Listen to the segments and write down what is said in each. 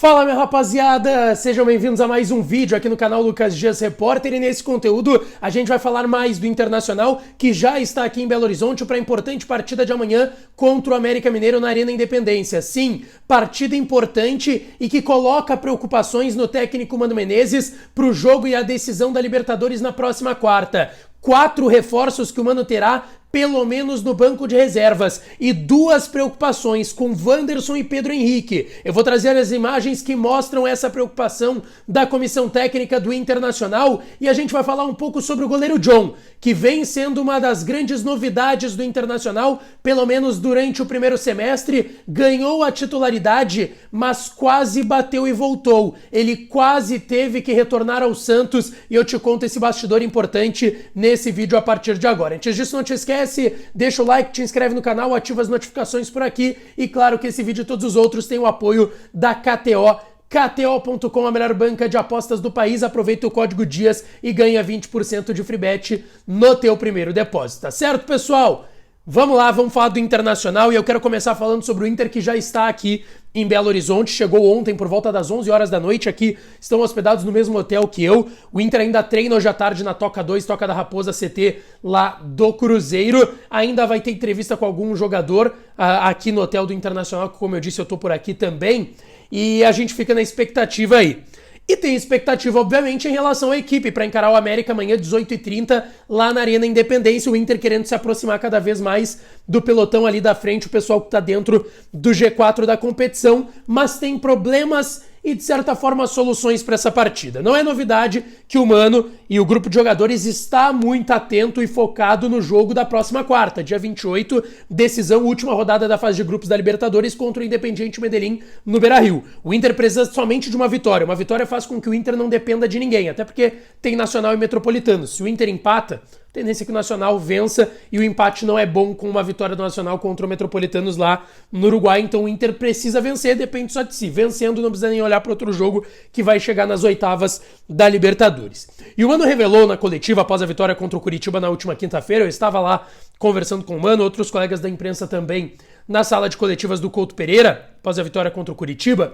Fala, minha rapaziada! Sejam bem-vindos a mais um vídeo aqui no canal Lucas Dias Repórter, e nesse conteúdo a gente vai falar mais do Internacional, que já está aqui em Belo Horizonte para a importante partida de amanhã contra o América Mineiro na Arena Independência. Sim, partida importante e que coloca preocupações no técnico Mano Menezes para o jogo e a decisão da Libertadores na próxima quarta. 4 reforços que o Mano terá, pelo menos no banco de reservas, e 2 preocupações com Wanderson e Pedro Henrique. Eu vou trazer as imagens que mostram essa preocupação da comissão técnica do Internacional, e a gente vai falar um pouco sobre o goleiro John, que vem sendo uma das grandes novidades do Internacional, pelo menos durante o primeiro semestre. Ganhou a titularidade, mas quase bateu e voltou. Ele quase teve que retornar ao Santos, e eu te conto esse bastidor importante nesse vídeo a partir de agora. Antes disso, não te esquece, deixa o like, te inscreve no canal, ativa as notificações por aqui, e claro que esse vídeo e todos os outros têm o apoio da KTO. KTO.com, a melhor banca de apostas do país. Aproveita o código DIAS e ganha 20% de free bet no teu primeiro depósito, tá certo, pessoal? Vamos lá, vamos falar do Internacional, e eu quero começar falando sobre o Inter, que já está aqui em Belo Horizonte. Chegou ontem por volta das 11 horas da noite aqui, estão hospedados no mesmo hotel que eu. O Inter ainda treina hoje à tarde na Toca 2, Toca da Raposa CT lá do Cruzeiro. Ainda vai ter entrevista com algum jogador aqui no hotel do Internacional, que, como eu disse, eu tô por aqui também. E a gente fica na expectativa aí. E tem expectativa, obviamente, em relação à equipe para encarar o América amanhã, 18h30, lá na Arena Independência. O Inter querendo se aproximar cada vez mais do pelotão ali da frente, o pessoal que está dentro do G4 da competição, mas tem problemas e, de certa forma, soluções para essa partida. Não é novidade que o Mano e o grupo de jogadores está muito atento e focado no jogo da próxima quarta, dia 28, decisão, última rodada da fase de grupos da Libertadores contra o Independiente Medellín no Beira-Rio. O Inter precisa somente de uma vitória. Uma vitória faz com que o Inter não dependa de ninguém, até porque tem Nacional e Metropolitano. Se o Inter empata, a tendência é que o Nacional vença, e o empate não é bom com uma vitória do Nacional contra o Metropolitanos lá no Uruguai. Então o Inter precisa vencer, depende só de si. Vencendo, não precisa nem olhar para outro jogo que vai chegar nas oitavas da Libertadores. E o Mano revelou na coletiva após a vitória contra o Curitiba na última quinta-feira. Eu estava lá conversando com o Mano, outros colegas da imprensa também, na sala de coletivas do Couto Pereira, após a vitória contra o Curitiba,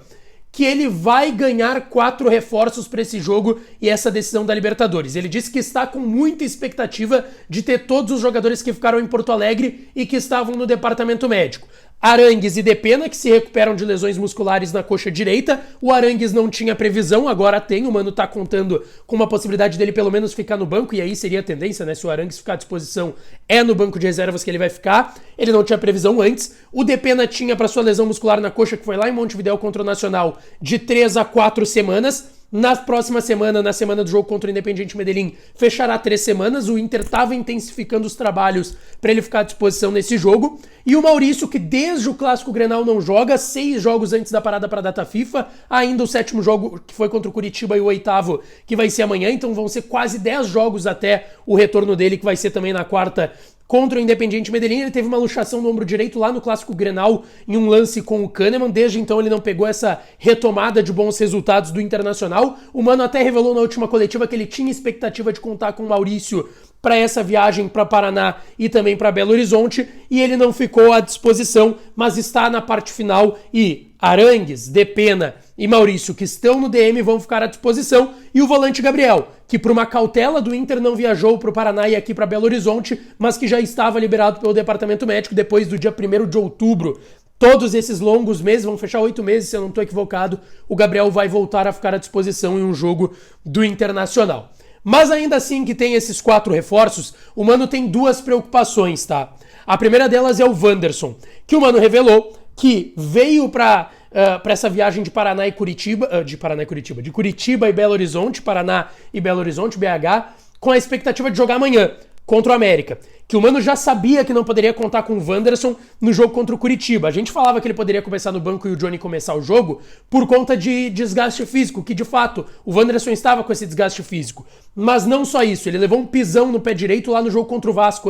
que ele vai ganhar 4 reforços para esse jogo e essa decisão da Libertadores. Ele disse que está com muita expectativa de ter todos os jogadores que ficaram em Porto Alegre e que estavam no departamento médico. Arangues e Depena, que se recuperam de lesões musculares na coxa direita. O Arangues não tinha previsão, agora tem. O Mano tá contando com uma possibilidade dele pelo menos ficar no banco, e aí seria a tendência, né? Se o Arangues ficar à disposição, é no banco de reservas que ele vai ficar. Ele não tinha previsão antes. O Depena tinha para sua lesão muscular na coxa, que foi lá em Montevidéu contra o Nacional, de 3 a 4 semanas. Na próxima semana, na semana do jogo contra o Independiente Medellín, fechará 3 semanas. O Inter estava intensificando os trabalhos para ele ficar à disposição nesse jogo. E o Maurício, que desde o Clássico Grenal não joga, 6 jogos antes da parada para a data FIFA, ainda o 7º jogo que foi contra o Curitiba e o 8º que vai ser amanhã, então vão ser quase 10 jogos até o retorno dele, que vai ser também na quarta contra o Independiente Medellín. Ele teve uma luxação no ombro direito lá no Clássico Grenal em um lance com o Kahneman. Desde então ele não pegou essa retomada de bons resultados do Internacional. O Mano até revelou na última coletiva que ele tinha expectativa de contar com o Maurício para essa viagem para Paraná e também para Belo Horizonte, e ele não ficou à disposição, mas está na parte final, e Arangues, Depena e Maurício, que estão no DM, vão ficar à disposição, e o volante Gabriel, que por uma cautela do Inter não viajou para o Paraná e aqui para Belo Horizonte, mas que já estava liberado pelo departamento médico depois do dia 1º de outubro. Todos esses longos meses, vão fechar 8 meses, se eu não estou equivocado, o Gabriel vai voltar a ficar à disposição em um jogo do Internacional. Mas ainda assim que tem esses 4 reforços, o Mano tem 2 preocupações, tá? A primeira delas é o Wanderson, que o Mano revelou que veio para essa viagem de Paraná e Curitiba, de Curitiba e Belo Horizonte, Paraná e Belo Horizonte, BH, com a expectativa de jogar amanhã contra o América. Que o Mano já sabia que não poderia contar com o Wanderson no jogo contra o Curitiba. A gente falava que ele poderia começar no banco e o Johnny começar o jogo por conta de desgaste físico, que de fato o Wanderson estava com esse desgaste físico. Mas não só isso, ele levou um pisão no pé direito lá no jogo contra o Vasco,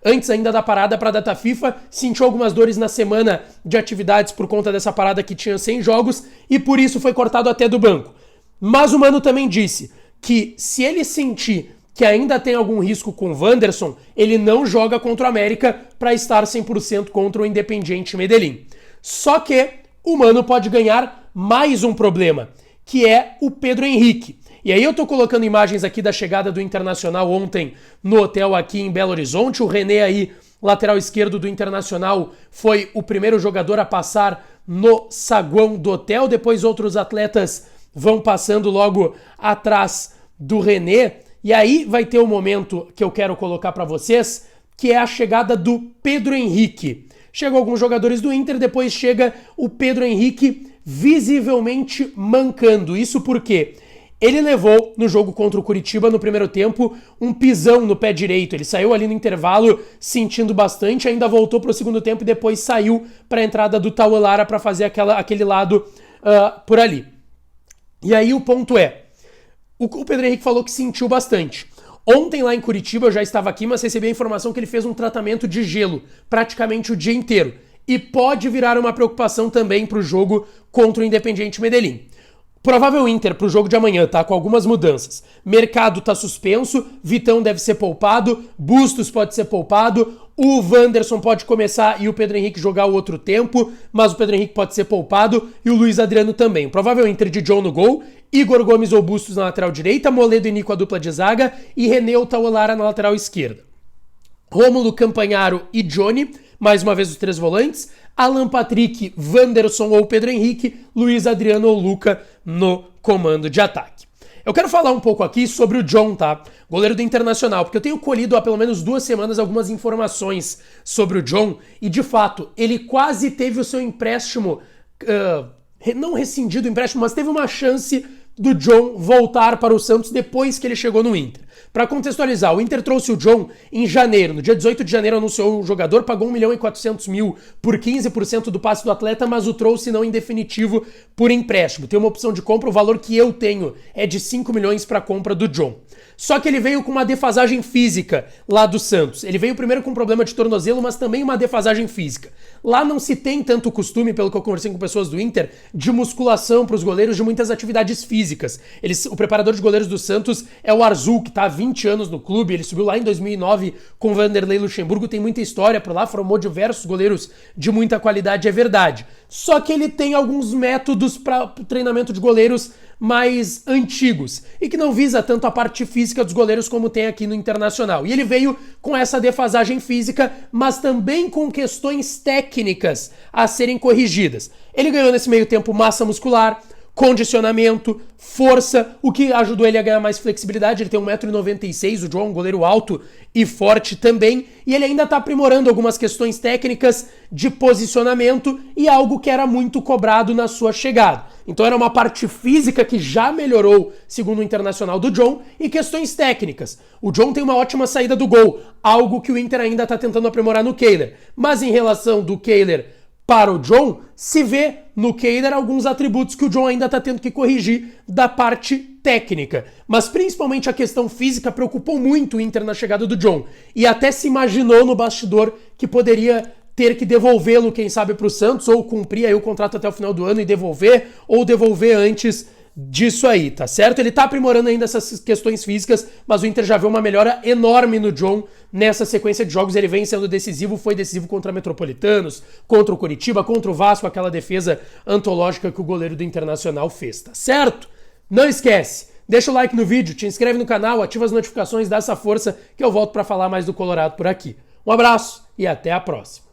antes ainda da parada para a data FIFA, sentiu algumas dores na semana de atividades por conta dessa parada que tinha 100 jogos, e por isso foi cortado até do banco. Mas o Mano também disse que se ele sentir que ainda tem algum risco com o Wanderson, ele não joga contra o América para estar 100% contra o Independiente Medellín. Só que o Mano pode ganhar mais um problema, que é o Pedro Henrique. E aí eu tô colocando imagens aqui da chegada do Internacional ontem no hotel aqui em Belo Horizonte. O René aí, lateral esquerdo do Internacional, foi o primeiro jogador a passar no saguão do hotel. Depois outros atletas vão passando logo atrás do René. E aí vai ter um momento que eu quero colocar para vocês, que é a chegada do Pedro Henrique. Chegam alguns jogadores do Inter, depois chega o Pedro Henrique visivelmente mancando. Isso porque ele levou no jogo contra o Curitiba no primeiro tempo um pisão no pé direito. Ele saiu ali no intervalo sentindo bastante, ainda voltou para o segundo tempo e depois saiu para a entrada do Tauan Lara para fazer aquele lado por ali. E aí o ponto é, o Pedro Henrique falou que sentiu bastante. Ontem lá em Curitiba, eu já estava aqui, mas recebi a informação que ele fez um tratamento de gelo praticamente o dia inteiro. E pode virar uma preocupação também para o jogo contra o Independiente Medellín. Provável Inter pro jogo de amanhã, tá? Com algumas mudanças. Mercado tá suspenso, Vitão deve ser poupado, Bustos pode ser poupado, o Wanderson pode começar e o Pedro Henrique jogar o outro tempo, mas o Pedro Henrique pode ser poupado e o Luiz Adriano também. Provável Inter de John no gol, Igor Gomes ou Bustos na lateral direita, Moledo e Nico a dupla de zaga e René ou Tauan Lara na lateral esquerda. Rômulo, Campanharo e Johnny, mais uma vez os três volantes, Alan Patrick, Wanderson ou Pedro Henrique, Luiz Adriano ou Luca no comando de ataque. Eu quero falar um pouco aqui sobre o John, tá? Goleiro do Internacional, porque eu tenho colhido há pelo menos 2 semanas algumas informações sobre o John e, de fato, ele quase teve o seu empréstimo, não rescindido o empréstimo, mas teve uma chance do John voltar para o Santos depois que ele chegou no Inter. Para contextualizar, o Inter trouxe o John em janeiro. No dia 18 de janeiro anunciou o jogador, pagou 1.400.000 por 15% do passe do atleta, mas o trouxe não em definitivo por empréstimo. Tem uma opção de compra, o valor que eu tenho é de 5 milhões para a compra do John. Só que ele veio com uma defasagem física lá do Santos. Ele veio primeiro com problema de tornozelo, mas também uma defasagem física. Lá não se tem tanto costume, pelo que eu conversei com pessoas do Inter, de musculação para os goleiros, de muitas atividades físicas. O preparador de goleiros do Santos é o Arzul, que está há 20 anos no clube. Ele subiu lá em 2009 com o Vanderlei Luxemburgo, tem muita história por lá, formou diversos goleiros de muita qualidade, é verdade. Só que ele tem alguns métodos para treinamento de goleiros mais antigos e que não visa tanto a parte física dos goleiros como tem aqui no Internacional. E ele veio com essa defasagem física, mas também com questões técnicas a serem corrigidas. Ele ganhou nesse meio tempo massa muscular, condicionamento, força, o que ajudou ele a ganhar mais flexibilidade. Ele tem 1,96 m, o John é um goleiro alto e forte também, e ele ainda está aprimorando algumas questões técnicas de posicionamento e algo que era muito cobrado na sua chegada. Então era uma parte física que já melhorou, segundo o Internacional do John, e questões técnicas. O John tem uma ótima saída do gol, algo que o Inter ainda está tentando aprimorar no Kehler. Mas em relação do Kehler para o John, se vê no Kehler alguns atributos que o John ainda está tendo que corrigir da parte técnica. Mas principalmente a questão física preocupou muito o Inter na chegada do John. E até se imaginou no bastidor que poderia ter que devolvê-lo, quem sabe, para o Santos, ou cumprir aí o contrato até o final do ano e devolver, ou devolver antes disso aí, tá certo? Ele tá aprimorando ainda essas questões físicas, mas o Inter já vê uma melhora enorme no John nessa sequência de jogos. Ele vem sendo decisivo, foi decisivo contra Metropolitanos, contra o Curitiba, contra o Vasco, aquela defesa antológica que o goleiro do Internacional fez, tá certo? Não esquece, deixa o like no vídeo, te inscreve no canal, ativa as notificações, dá essa força que eu volto pra falar mais do Colorado por aqui. Um abraço e até a próxima.